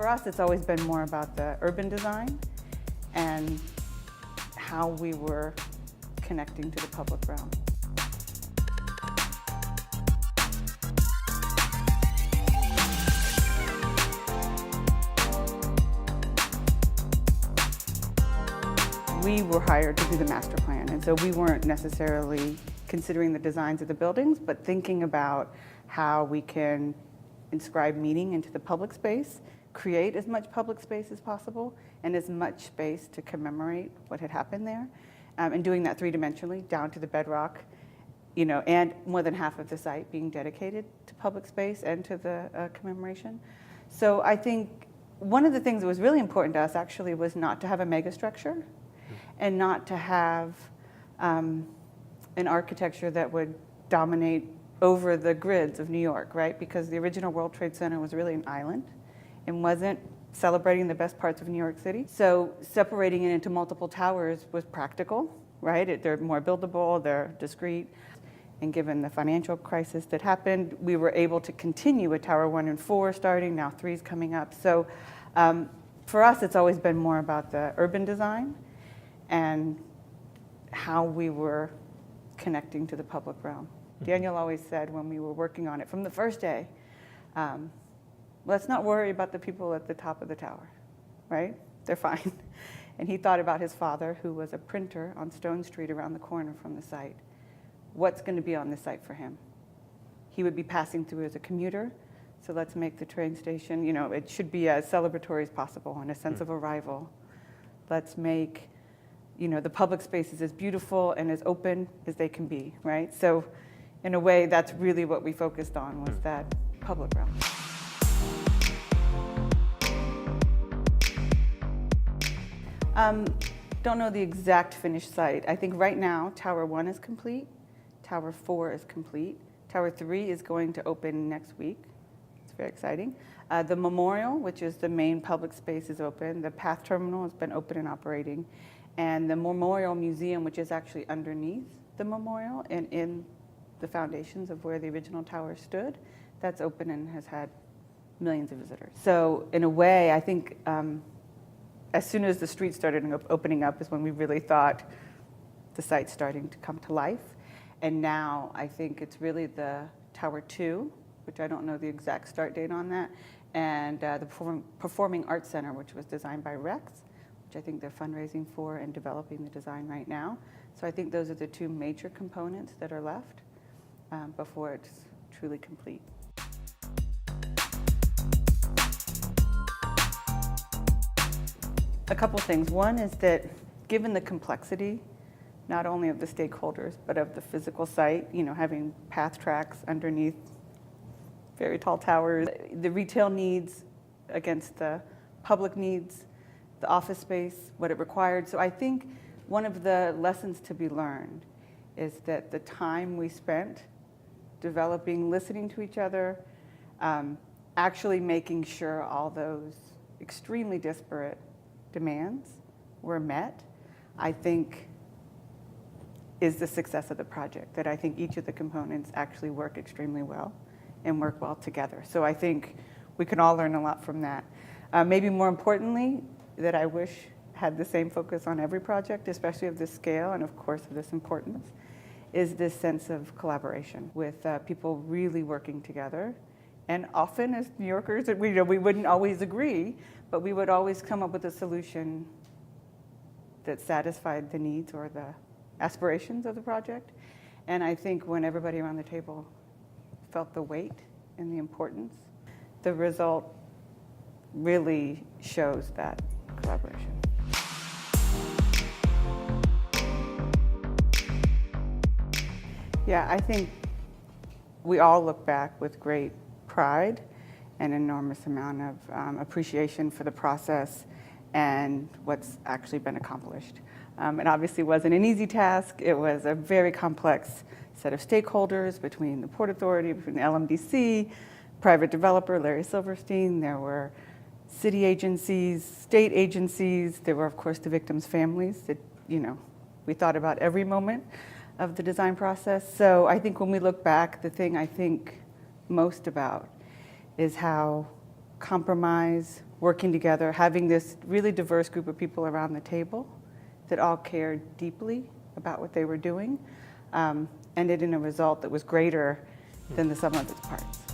For us, it's always been more about the urban design and how we were connecting to the public realm. We were hired to do the master plan, and so we weren't necessarily considering the designs of the buildings, but thinking about how we can inscribe meaning into the public space, create as much public space as possible, and as much space to commemorate what had happened there, and doing that three-dimensionally down to the bedrock, and more than half of the site being dedicated to public space and to the commemoration. So I think one of the things that was really important to us actually was not to have a megastructure and not to have an architecture that would dominate over the grids of New York, right? Because the original World Trade Center was really an island and wasn't celebrating the best parts of New York City. So separating it into multiple towers was practical, right? They're more buildable, they're discrete. And given the financial crisis that happened, we were able to continue with Tower 1 and 4 starting, now 3 is coming up. So for us, it's always been more about the urban design and how we were connecting to the public realm. Daniel always said when we were working on it from the first day, let's not worry about the people at the top of the tower, right? They're fine. And he thought about his father, who was a printer on Stone Street around the corner from the site. What's going to be on the site for him? He would be passing through as a commuter, so let's make the train station, it should be as celebratory as possible and a sense of arrival. Let's make the public spaces as beautiful and as open as they can be, right? So in a way, that's really what we focused on, was that public realm. Don't know the exact finished site. I think right now, Tower 1 is complete, Tower 4 is complete, Tower 3 is going to open next week. It's very exciting. The memorial, which is the main public space, is open. The PATH terminal has been open and operating. And the Memorial Museum, which is actually underneath the memorial and in the foundations of where the original tower stood, that's open and has had millions of visitors. So in a way, I think as soon as the street started opening up is when we really thought the site's starting to come to life. And now I think it's really the Tower 2, which I don't know the exact start date on that, and the Performing Arts Center, which was designed by Rex, which I think they're fundraising for and developing the design right now. So I think those are the two major components that are left before it's truly complete. A couple things. One is that given the complexity, not only of the stakeholders, but of the physical site, having path tracks underneath very tall towers, the retail needs against the public needs, the office space, what it required. So I think one of the lessons to be learned is that the time we spent developing, listening to each other, actually making sure all those extremely disparate demands were met, I think is the success of the project, that I think each of the components actually work extremely well and work well together. So I think we can all learn a lot from that. Maybe more importantly, that I wish had the same focus on every project, especially of this scale and of course of this importance, is this sense of collaboration with people really working together. And often as New Yorkers, we wouldn't always agree, but we would always come up with a solution that satisfied the needs or the aspirations of the project. And I think when everybody around the table felt the weight and the importance, the result really shows that collaboration. Yeah, I think we all look back with great pride and enormous amount of appreciation for the process and what's actually been accomplished. It obviously wasn't an easy task. It was a very complex set of stakeholders between the Port Authority, between the LMDC, private developer Larry Silverstein. There were city agencies, state agencies. There were, of course, the victims' families that, we thought about every moment of the design process. So I think when we look back, the thing I think most about is how compromise, working together, having this really diverse group of people around the table that all cared deeply about what they were doing, ended in a result that was greater than the sum of its parts.